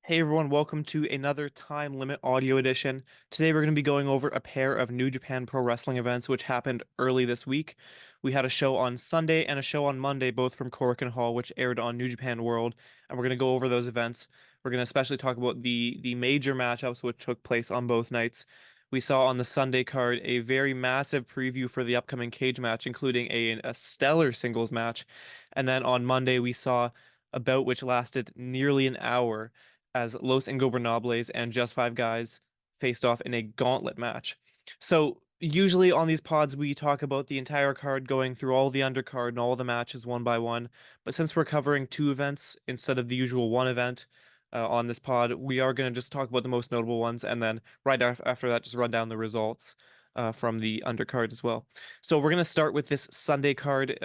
Hey everyone, welcome to another time limit audio edition. Today we're going to be going over a pair of New Japan Pro Wrestling events which happened early this week. We had a show on Sunday and a show on Monday, both from Korakuen Hall, which aired on New Japan World, and we're going to go over those events. We're going to especially talk about the major matchups which took place on both nights. We saw on the Sunday card a very massive preview for the upcoming cage match, including a stellar singles match. And then on Monday we saw a bout which lasted nearly an hour as Los Ingobernables and Just Five Guys faced off in a gauntlet match. So usually on these pods we talk about the entire card, going through all the undercard and all the matches one by one. But since we're covering two events instead of the usual one event on this pod, we are going to just talk about the most notable ones, and then after that just run down the results from the undercard as well. So we're going to start with this Sunday card.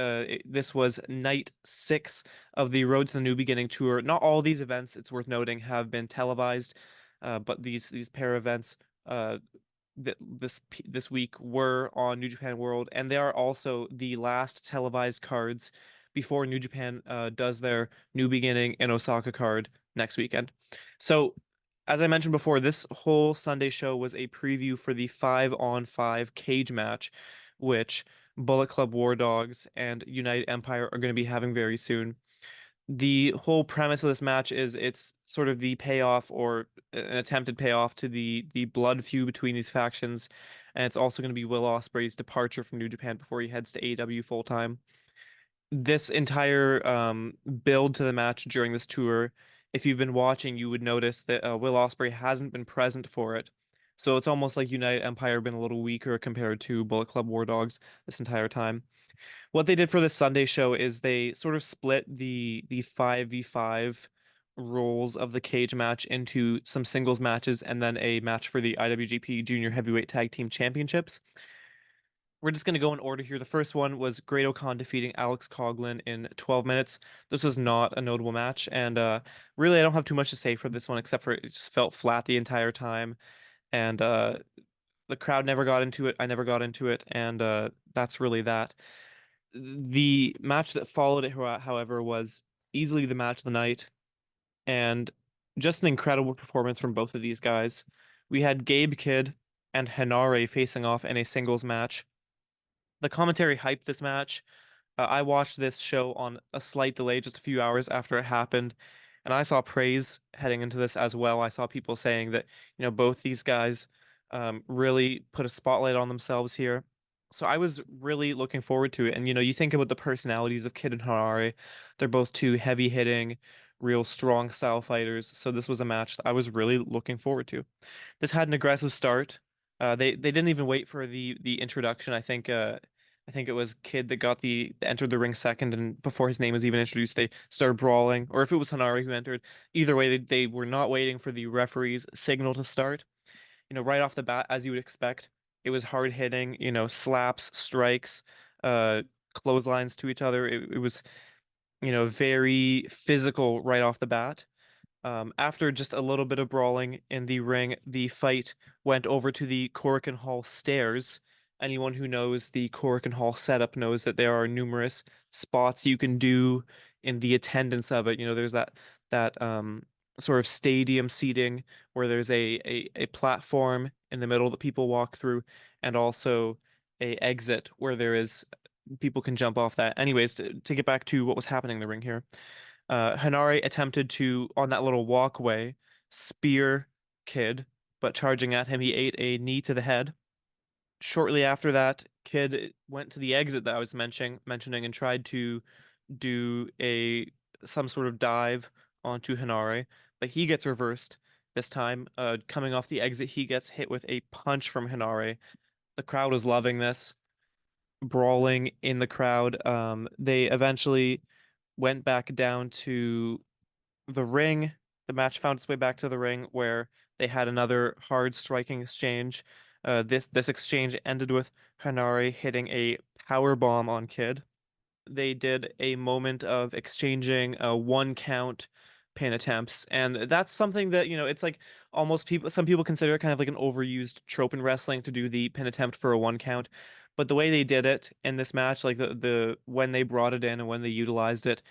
This was night 6 of the Road to the New Beginning tour. Not all these events, it's worth noting, have been televised, but these pair events this week were on New Japan World, and they are also the last televised cards before New Japan does their New Beginning in Osaka card next weekend. So, as I mentioned before, this whole Sunday show was a preview for the 5-on-5 cage match, which Bullet Club War Dogs and United Empire are going to be having very soon. The whole premise of this match is it's sort of the payoff, or an attempted payoff, to the blood feud between these factions, and it's also going to be Will Ospreay's departure from New Japan before he heads to AEW full time. This entire build to the match during this tour, if you've been watching, you would notice that Will Ospreay hasn't been present for it. So it's almost like United Empire been a little weaker compared to Bullet Club War Dogs this entire time. What they did for this Sunday show is they sort of split the 5v5 roles of the cage match into some singles matches and then a match for the IWGP Junior Heavyweight Tag Team Championships. We're just going to go in order here. The first one was Great O'Khan defeating Alex Coughlin in 12 minutes. This was not a notable match, and really I don't have too much to say for this one except for it just felt flat the entire time, and the crowd never got into it. I never got into it, and that's really that. The match that followed it, however, was easily the match of the night, and just an incredible performance from both of these guys. We had Gabe Kidd and HENARE facing off in a singles match. The commentary hyped this match. I watched this show on a slight delay, just a few hours after it happened, and I saw praise heading into this as well. I saw people saying that, both these guys really put a spotlight on themselves here. So I was really looking forward to it. And, you think about the personalities of Kid and Harare. They're both two heavy hitting, real strong style fighters. So this was a match that I was really looking forward to. This had an aggressive start. They didn't even wait for the introduction. I think it was Kid that entered the ring second, and before his name was even introduced, they started brawling. Or if it was Hanari who entered, either way, they were not waiting for the referee's signal to start. Right off the bat, as you would expect, it was hard hitting. Slaps, strikes, uh, clotheslines to each other. It was very physical right off the bat. After just a little bit of brawling in the ring, the fight went over to the Korakuen Hall stairs. Anyone who knows the Korakuen Hall setup knows that there are numerous spots you can do in the attendance of it. There's that sort of stadium seating where there's a platform in the middle that people walk through, and also a exit where there is people can jump off that. Anyways, to get back to what was happening in the ring here. Hanare attempted to, on that little walkway, spear Kid, but charging at him, he ate a knee to the head. Shortly after that, Kid went to the exit that I was mentioning and tried to do a some sort of dive onto Hanare, but he gets reversed this time. Coming off the exit, he gets hit with a punch from Hanare. The crowd was loving this, brawling in the crowd. They eventually went back down to the ring. The match found its way back to the ring where they had another hard striking exchange. This exchange ended with Hanare hitting a power bomb on Kid. They did a moment of exchanging one count pin attempts, and that's something that, it's like almost some people consider it kind of like an overused trope in wrestling to do the pin attempt for a one count. But the way they did it in this match, like the when they brought it in and when they utilized it,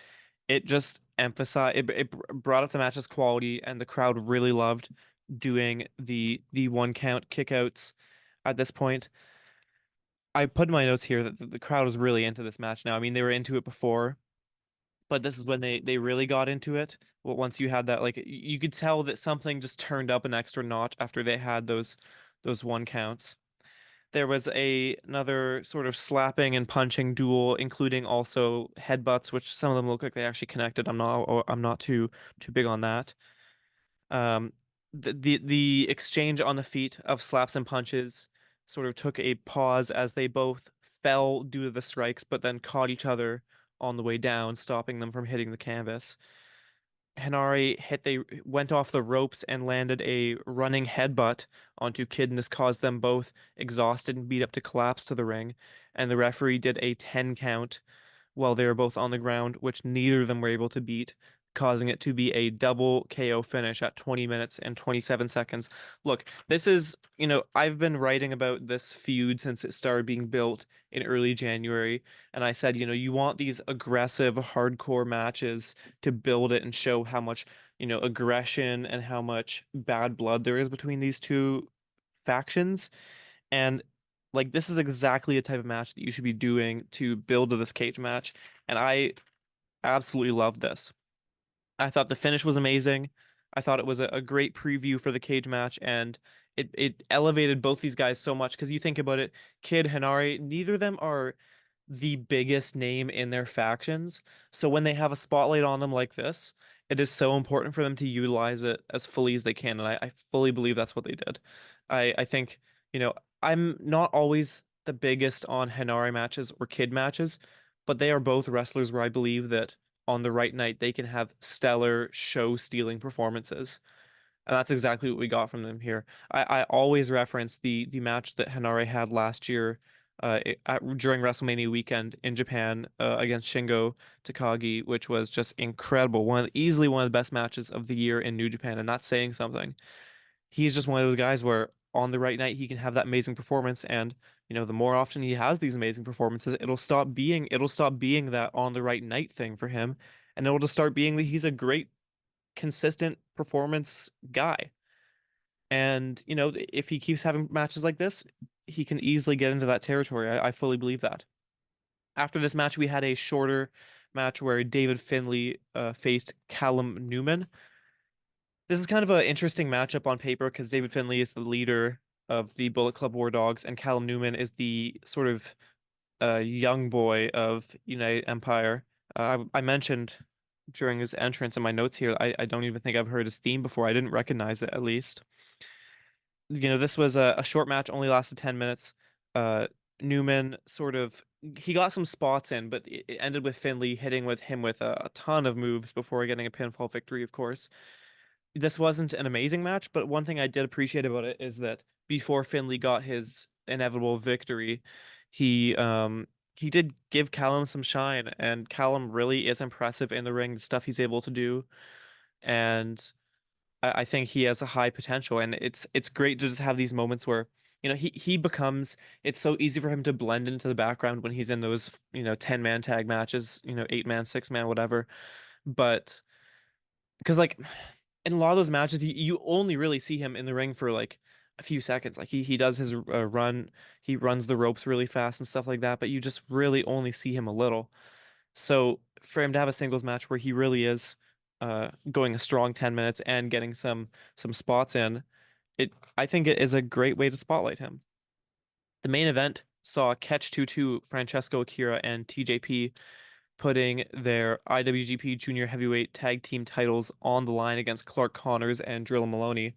it just emphasized it brought up the match's quality, and the crowd really loved doing the one count kickouts at this point. I put in my notes here that the crowd was really into this match now. I mean, they were into it before, but this is when they really got into it. Well, once you had that, like you could tell that something just turned up an extra notch after they had those one counts. There was another sort of slapping and punching duel, including also headbutts, which some of them look like they actually connected. I'm not too big on that. Um, the exchange on the feet of slaps and punches sort of took a pause as they both fell due to the strikes, but then caught each other on the way down, stopping them from hitting the canvas. Henare they went off the ropes and landed a running headbutt onto Kidd, and this caused them both exhausted and beat up to collapse to the ring. And the referee did a 10 count while they were both on the ground, which neither of them were able to beat, causing it to be a double KO finish at 20 minutes and 27 seconds. Look, this is, I've been writing about this feud since it started being built in early January, and I said, you want these aggressive, hardcore matches to build it and show how much, aggression and how much bad blood there is between these two factions. And like this is exactly the type of match that you should be doing to build to this cage match. And I absolutely love this. I thought the finish was amazing. I thought it was a great preview for the cage match, and it elevated both these guys so much because you think about it, Kid, Hanari, neither of them are the biggest name in their factions. So when they have a spotlight on them like this, it is so important for them to utilize it as fully as they can. And I fully believe that's what they did. I think, I'm not always the biggest on Hanari matches or Kid matches, but they are both wrestlers where I believe that on the right night, they can have stellar show-stealing performances. And that's exactly what we got from them here. I always reference the match that Henare had last year during WrestleMania weekend in Japan against Shingo Takagi, which was just incredible. Easily one of the best matches of the year in New Japan, and that's saying something. He's just one of those guys where on the right night he can have that amazing performance, and the more often he has these amazing performances, it'll stop being that on the right night thing for him, and it'll just start being that he's a great consistent performance guy. And if he keeps having matches like this, he can easily get into that territory. I fully believe that. After this match, we had a shorter match where David Finlay faced Callum Newman. This is kind of an interesting matchup on paper because David Finlay is the leader of the Bullet Club War Dogs, and Callum Newman is the sort of young boy of United Empire. I mentioned during his entrance in my notes here, I don't even think I've heard his theme before. I didn't recognize it at least. This was a short match, only lasted 10 minutes. Newman sort of he got some spots in, but it ended with Finlay hitting with him with a ton of moves before getting a pinfall victory, of course. This wasn't an amazing match, but one thing I did appreciate about it is that before Finlay got his inevitable victory, he did give Callum some shine, and Callum really is impressive in the ring, the stuff he's able to do, and I think he has a high potential, and it's great to just have these moments where he becomes it's so easy for him to blend into the background when he's in those 10-man tag matches, 8-man, 6-man, whatever, but because like in a lot of those matches, you only really see him in the ring for like a few seconds. Like he does his run, he runs the ropes really fast and stuff like that, but you just really only see him a little. So for him to have a singles match where he really is going a strong 10 minutes and getting some spots in, I think it is a great way to spotlight him. The main event saw Catch 2-2 Francesco Akira and TJP putting their IWGP Junior Heavyweight Tag Team titles on the line against Clark Connors and Drilla Maloney.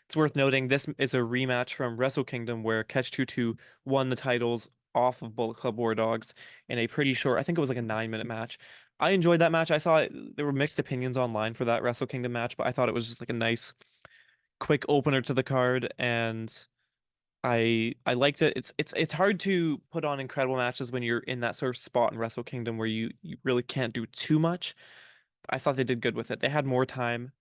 It's worth noting this is a rematch from Wrestle Kingdom where Catch 2-2 won the titles off of Bullet Club War Dogs in a pretty short, I think it was like a 9-minute match. I enjoyed that match. I saw there were mixed opinions online for that Wrestle Kingdom match, but I thought it was just like a nice, quick opener to the card, and I liked it. It's hard to put on incredible matches when you're in that sort of spot in Wrestle Kingdom where you really can't do too much. I thought they did good with it. They had more time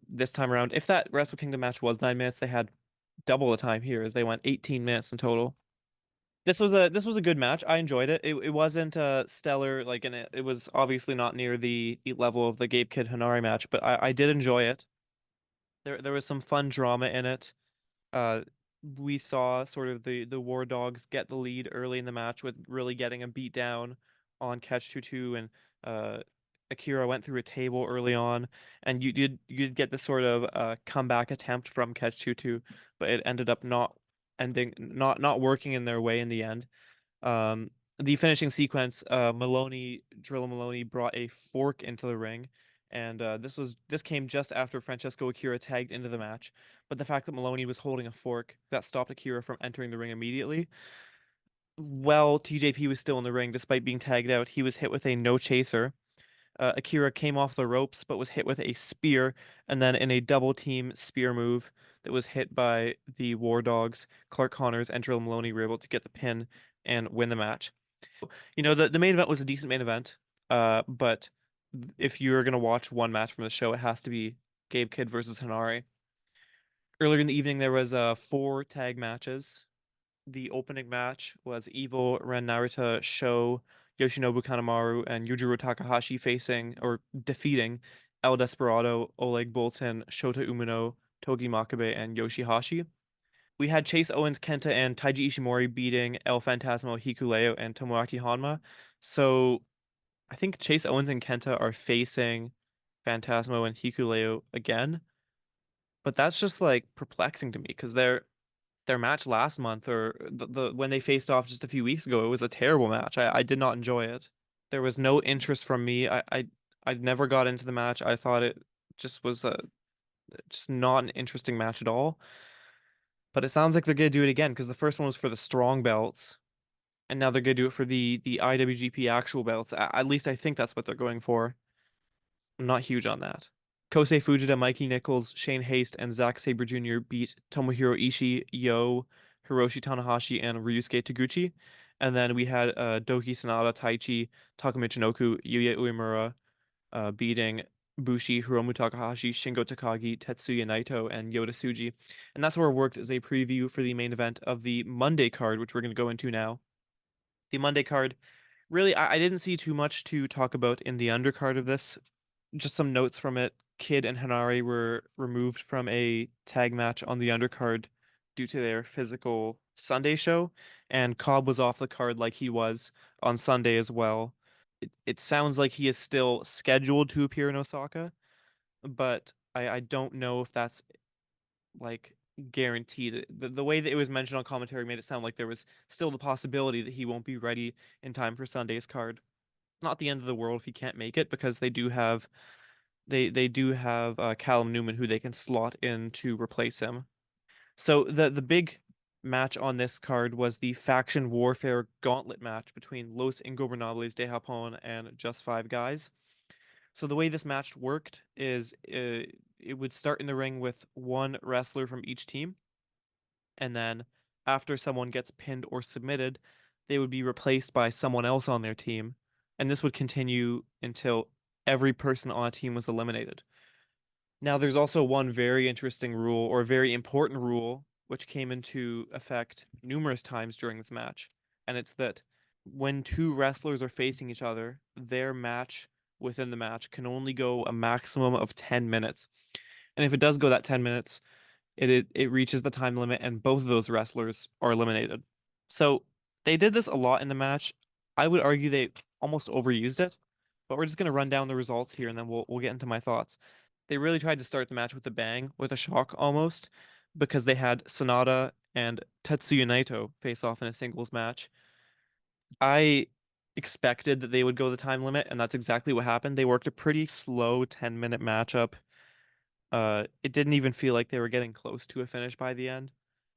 this time around. If that Wrestle Kingdom match was 9 minutes, they had double the time here as they went 18 minutes in total. this was a good match. I enjoyed it. It wasn't stellar, like, and it was obviously not near the level of the Gabe Kidd Hanare match, but I did enjoy it. There was some fun drama in it. Uh, we saw sort of the War Dogs get the lead early in the match with really getting a beat down on Catch 2-2, and uh, Akira went through a table early on, and you did get this sort of comeback attempt from Catch 2-2, but it ended up not working in their way in the end. The finishing sequence, Drilla Maloney brought a fork into the ring, and this came just after Francesco Akira tagged into the match. But the fact that Maloney was holding a fork that stopped Akira from entering the ring immediately. While TJP was still in the ring, despite being tagged out, he was hit with a no chaser. Akira came off the ropes but was hit with a spear, and then in a double team spear move that was hit by the War Dogs, Clark Connors and Drilla Maloney were able to get the pin and win the match. The main event was a decent main event, but if you're gonna watch one match from the show, it has to be Gabe Kidd versus Hinari. Earlier in the evening, there was four tag matches. The opening match was Evil, Ren Narita, Sho, Yoshinobu Kanemaru, and Yujiro Takahashi facing or defeating El Desperado, Oleg Boltin, Shota Umino, Togi Makabe, and Yoshihashi. We had Chase Owens, Kenta, and Taiji Ishimori beating El Phantasmo, Hikuleo, and Tomoaki Honma. So I think Chase Owens and Kenta are facing Phantasmo and Hikuleo again, but that's just like perplexing to me because their match last month or the when they faced off just a few weeks ago, it was a terrible match. I did not enjoy it. There was no interest from me. I never got into the match. I thought it just was just not an interesting match at all. But it sounds like they're gonna do it again because the first one was for the strong belts, and now they're gonna do it for the IWGP actual belts. At least I think that's what they're going for. I'm not huge on that. Kosei Fujita, Mikey Nichols, Shane Haste, and Zack Sabre Jr. beat Tomohiro Ishii, Yo, Hiroshi Tanahashi, and Ryusuke Taguchi. And then we had Doki Sanada, Taichi, Taka Michinoku, Yuya Uemura beating Bushi, Hiromu Takahashi, Shingo Takagi, Tetsuya Naito, and Yota Tsuji. And that's where it worked as a preview for the main event of the Monday card, which we're going to go into now. The Monday card, really, I didn't see too much to talk about in the undercard of this. Just some notes from it. Kidd and Hanare were removed from a tag match on the undercard due to their physical Sunday show, and Cobb was off the card like he was on Sunday as well. It sounds like he is still scheduled to appear in Osaka, but I don't know if that's like guaranteed. The way that it was mentioned on commentary made it sound like there was still the possibility that he won't be ready in time for Sunday's card. Not the end of the world if he can't make it because they do have Callum Newman who they can slot in to replace him. So the big match on this card was the faction warfare gauntlet match between Los Ingobernables de Japón and Just Five Guys. So the way this match worked is it would start in the ring with one wrestler from each team, and then after someone gets pinned or submitted, they would be replaced by someone else on their team, and this would continue until every person on a team was eliminated. Now, there's also one very interesting rule, or very important rule, which came into effect numerous times during this match, and it's that when two wrestlers are facing each other, their match within the match can only go a maximum of 10 minutes. And if it does go that 10 minutes, it reaches the time limit and both of those wrestlers are eliminated. So they did this a lot in the match. I would argue they almost overused it, but we're just gonna run down the results here and then we'll get into my thoughts. They really tried to start the match with a bang, with a shock almost, because they had Sonata and Tetsuya Naito face off in a singles match. I expected that they would go the time limit, and that's exactly what happened. They worked a pretty slow 10-minute matchup. It didn't even feel like they were getting close to a finish by the end,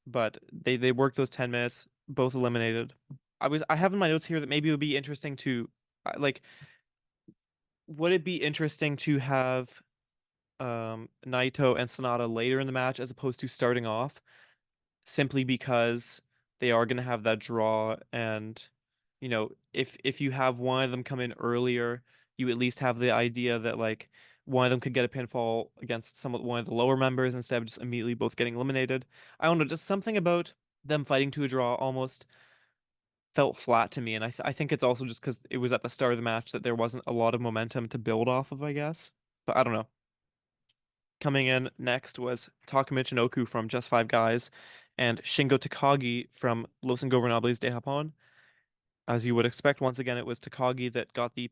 but they worked those 10 minutes, both eliminated. I have in my notes here that maybe it would be interesting to like would it be interesting to have Naito and Sonata later in the match as opposed to starting off simply because they are going to have that draw, and if you have one of them come in earlier, you at least have the idea that like one of them could get a pinfall against one of the lower members instead of just immediately both getting eliminated. I don't know, just something about them fighting to a draw almost felt flat to me, and I think it's also just because it was at the start of the match that there wasn't a lot of momentum to build off of, I guess. But I don't know. Coming in next was Taka Michinoku from Just Five Guys and Shingo Takagi from Los Ingobernables de Japón. As you would expect, once again, it was Takagi that got the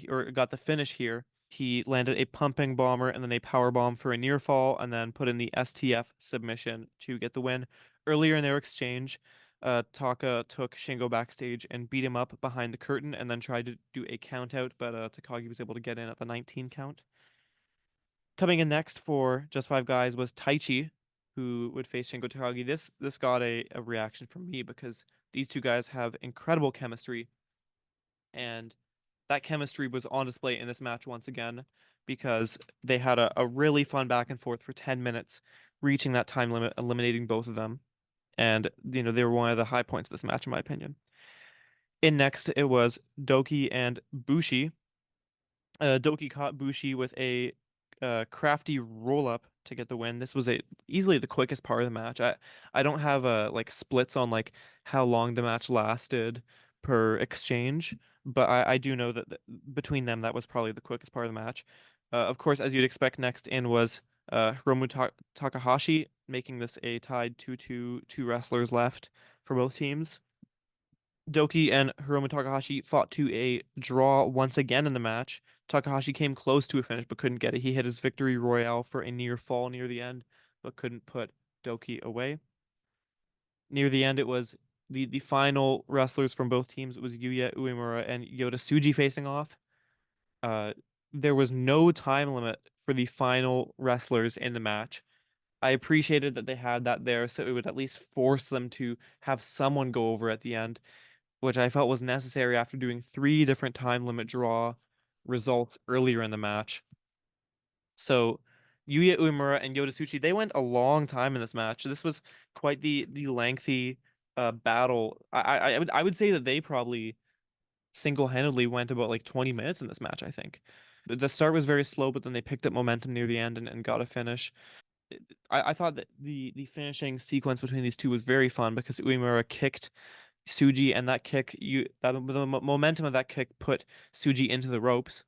or got the finish here. He landed a pumping bomber and then a power bomb for a near fall, and then put in the STF submission to get the win. Earlier in their exchange, Taka took Shingo backstage and beat him up behind the curtain, and then tried to do a count out, but Takagi was able to get in at the 19 count. Coming in next for Just Five Guys was Taichi, who would face Shingo Takagi. This got a reaction from me because these two guys have incredible chemistry, and that chemistry was on display in this match once again because they had a really fun back and forth for 10 minutes, reaching that time limit, eliminating both of them. And, they were one of the high points of this match, in my opinion. In next, it was Doki and Bushi. Doki caught Bushi with a crafty roll up to get the win. This was easily the quickest part of the match. I don't have like splits on like how long the match lasted per exchange, but I do know that between them that was probably the quickest part of the match. Of course, as you'd expect, next in was Takahashi, making this a tied 2-2, two wrestlers left for both teams. Doki and Hiromu Takahashi fought to a draw once again in the match. Takahashi came close to a finish but couldn't get it. He hit his victory royale for a near fall near the end, but couldn't put Doki away. Near the end, it was the final wrestlers from both teams. It was Yuya Uemura and Yota Tsuji facing off. Uh, there was no time limit for the final wrestlers in the match. I appreciated that they had that there, so it would at least force them to have someone go over at the end, which I felt was necessary after doing three different time limit draw results earlier in the match. So Yuya Uemura and Yota Tsuchi, they went a long time in this match. This was quite the lengthy battle. I would say that they probably single-handedly went about like 20 minutes in this match, I think. The start was very slow, but then they picked up momentum near the end and got a finish. I thought that the finishing sequence between these two was very fun because Uemura kicked Suji, and that kick the momentum of that kick put Suji into the ropes,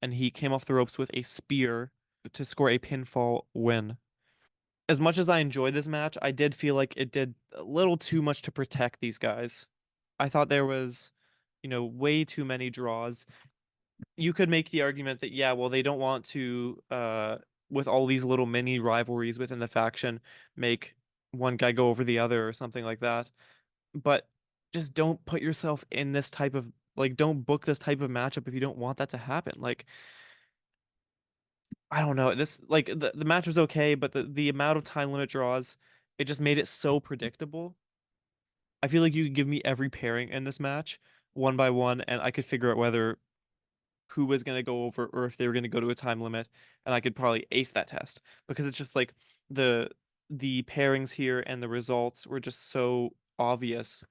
and he came off the ropes with a spear to score a pinfall win. As much as I enjoyed this match, I did feel like it did a little too much to protect these guys. I thought there was, way too many draws. You could make the argument that, yeah, well, they don't want to with all these little mini rivalries within the faction, make one guy go over the other or something like that. But just don't put yourself in this type of like don't book this type of matchup if you don't want that to happen. Like I don't know. This like the match was okay, but the amount of time limit draws, it just made it so predictable. I feel like you could give me every pairing in this match one by one, and I could figure out whether who was going to go over or if they were going to go to a time limit, and I could probably ace that test because it's just like the pairings here and the results were just so obvious.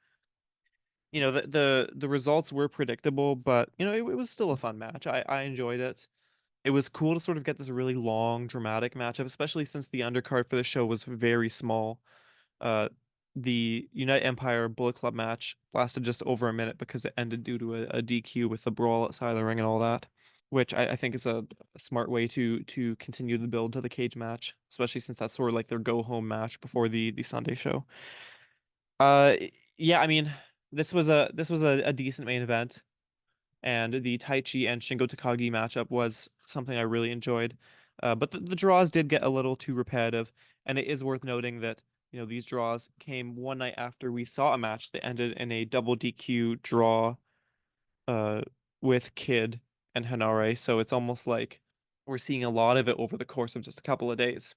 The results were predictable, but it was still a fun match. I enjoyed it. It was cool to sort of get this really long, dramatic matchup, especially since the undercard for the show was very small. Uh, the Unite Empire Bullet Club match lasted just over a minute because it ended due to a DQ with the brawl outside the ring and all that, which I think is a smart way to continue the build to the cage match, especially since that's sort of like their go home match before the Sunday show. Uh, yeah, I mean, this was a decent main event, and the Taichi and Shingo Takagi matchup was something I really enjoyed. But the draws did get a little too repetitive, and it is worth noting that these draws came one night after we saw a match that ended in a double DQ draw, uh, with Kidd and Henare. So it's almost like we're seeing a lot of it over the course of just a couple of days.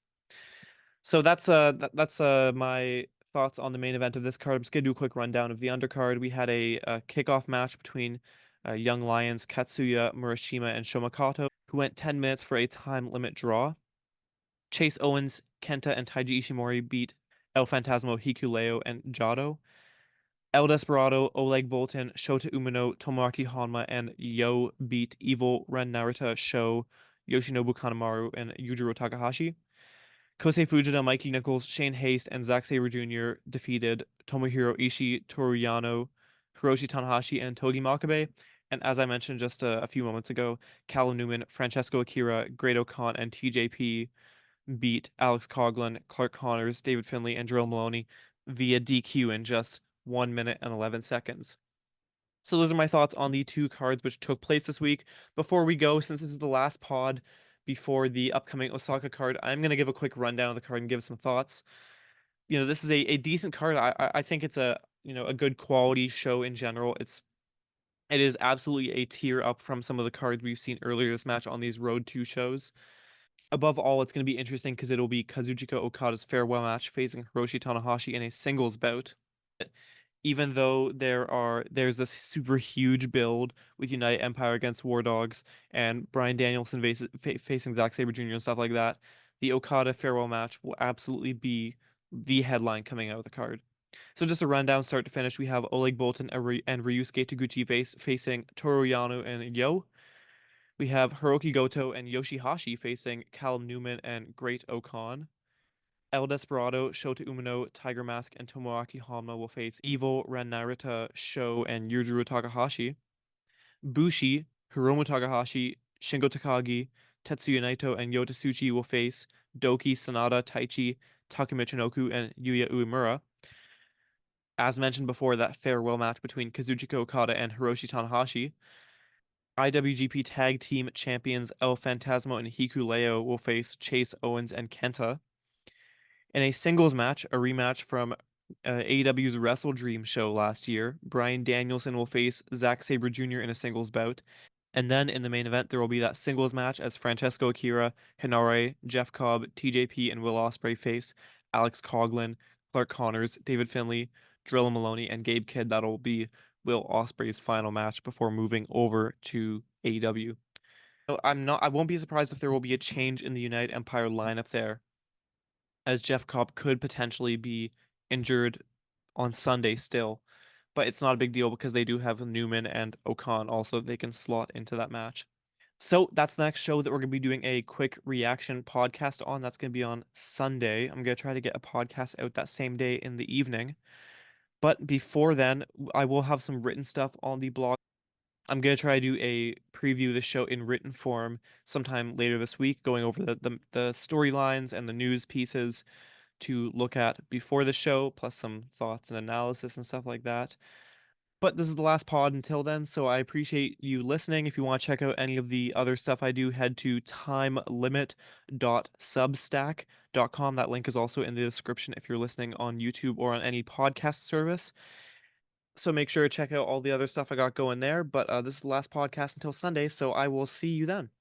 So that's my thoughts on the main event of this card. I'm just gonna do a quick rundown of the undercard. We had a kickoff match between Young Lions Katsuya Murashima and Shomakato, who went 10 minutes for a time limit draw. Chase Owens, Kenta, and Taiji Ishimori beat El Phantasmo, Hikuleo, and Jado. El Desperado, Oleg Bolton, Shota Umino, Tomoaki Honma, and Yo beat Evil, Ren Narita, Sho, Yoshinobu Kanemaru, and Yujiro Takahashi. Kosei Fujita, Mikey Nichols, Shane Haste, and Zack Sabre Jr. defeated Tomohiro Ishii, Toru Yano, Hiroshi Tanahashi and Togi Makabe. And as I mentioned just a few moments ago, Callum Newman, Francesco Akira, Great O'Khan, and TJP beat Alex Coughlin, Clark Connors, David Finlay, and Drill Maloney via DQ in just 1 minute and 11 seconds. So those are my thoughts on the two cards which took place this week. Before we go, since this is the last pod before the upcoming Osaka card, I'm going to give a quick rundown of the card and give some thoughts. This is a decent card. I think it's a good quality show in general. It is absolutely a tier up from some of the cards we've seen earlier this match on these Road 2 shows. Above all, it's going to be interesting because it'll be Kazuchika Okada's farewell match facing Hiroshi Tanahashi in a singles bout. Even though there's this super huge build with United Empire against War Dogs and Bryan Danielson facing Zack Sabre Jr. and stuff like that, the Okada farewell match will absolutely be the headline coming out of the card. So just a rundown, start to finish, we have Oleg Boltin and Ryusuke Taguchi facing Toru Yano and Yo. We have Hiroki Goto and Yoshihashi facing Callum Newman and Great O'Khan. El Desperado, Shota Umino, Tiger Mask, and Tomoaki Honma will face Evil, Ren Narita, Sho, and Yujiro Takahashi. Bushi, Hiromu Takahashi, Shingo Takagi, Tetsuya Naito, and Yota Tsuchi will face Doki, Sanada, Taichi, Taka Michinoku, and Yuya Uemura. As mentioned before, that farewell match between Kazuchika Okada and Hiroshi Tanahashi. IWGP Tag Team Champions El Phantasmo and Hikuleo will face Chase Owens and Kenta. In a singles match, a rematch from AEW's Wrestle Dream show last year, Bryan Danielson will face Zack Sabre Jr. in a singles bout. And then in the main event, there will be that singles match as Francesco Akira, Henare, Jeff Cobb, TJP, and Will Ospreay face Alex Coughlin, Clark Connors, David Finlay, Drill Maloney, and Gabe Kidd. That'll be Will Ospreay's final match before moving over to AEW. So I won't be surprised if there will be a change in the United Empire lineup there, as Jeff Cobb could potentially be injured on Sunday still. But it's not a big deal because they do have Newman and O'Khan also they can slot into that match. So that's the next show that we're going to be doing a quick reaction podcast on. That's going to be on Sunday. I'm going to try to get a podcast out that same day in the evening. But before then, I will have some written stuff on the blog. I'm going to try to do a preview of the show in written form sometime later this week, going over the storylines and the news pieces to look at before the show, plus some thoughts and analysis and stuff like that. But this is the last pod until then, so I appreciate you listening. If you want to check out any of the other stuff I do, head to timelimit.substack.com. That link is also in the description if you're listening on YouTube or on any podcast service. So make sure to check out all the other stuff I got going there. But this is the last podcast until Sunday, so I will see you then.